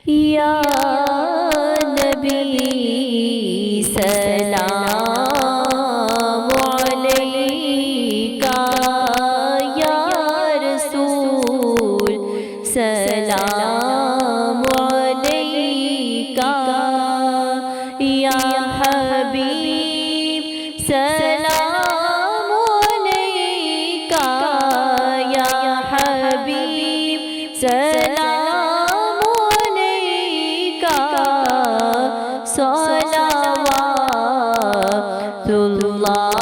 یا نبی سلام علیکہ، یا رسول سلام علیکہ، یا حبیب سلام علیکہ، یا حبیب سلام علیکہ، صلوات اللہ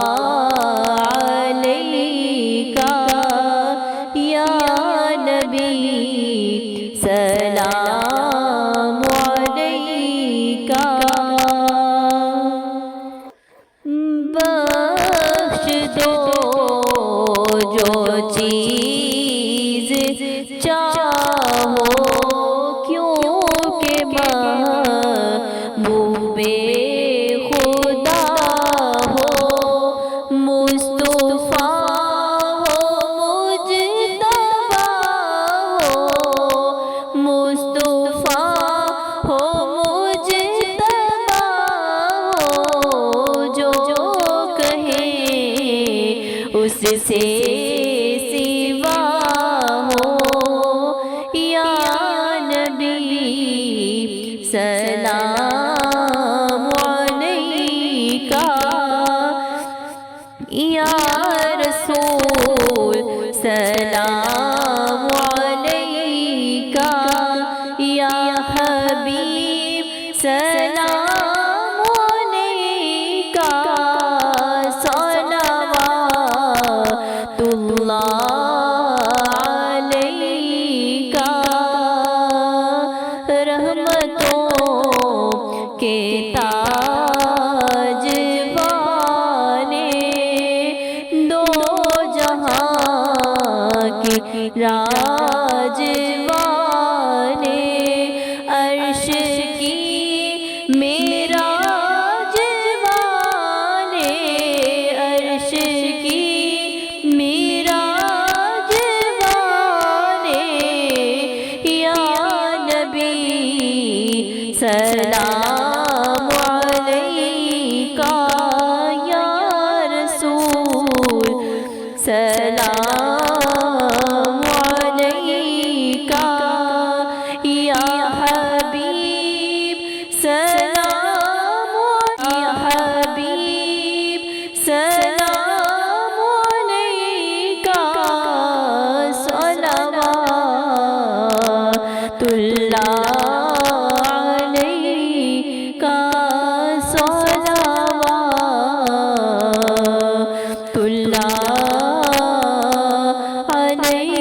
علیکہ، یا نبی سلام علیکہ۔ بخش دو جو چیز چاہو، کیونکہ محبوب خدا ہو، مصطفیٰ ہو، مجتبیٰ ہو، مصطفیٰ ہو، مجتبیٰ ہو، جو کہیں اس سے سوا ہو، یا نبی سلام علیکہ، یا رسول سلام علیکہ، یا حبیب سلام علیکہ، صلوات اللہ علیکہ۔ رحمتوں کے تاج والے، دو جہاں کے راج والے، عرش کی معراج والے، عرش کی معراج والے، یا نبی سلام علیکہ، یا رسول سلام علیکہ، یا حبیب سلام، یا حبیب سلام علیکہ، صلوات اللہ علیکہ، صلوات اللہ علیکہ۔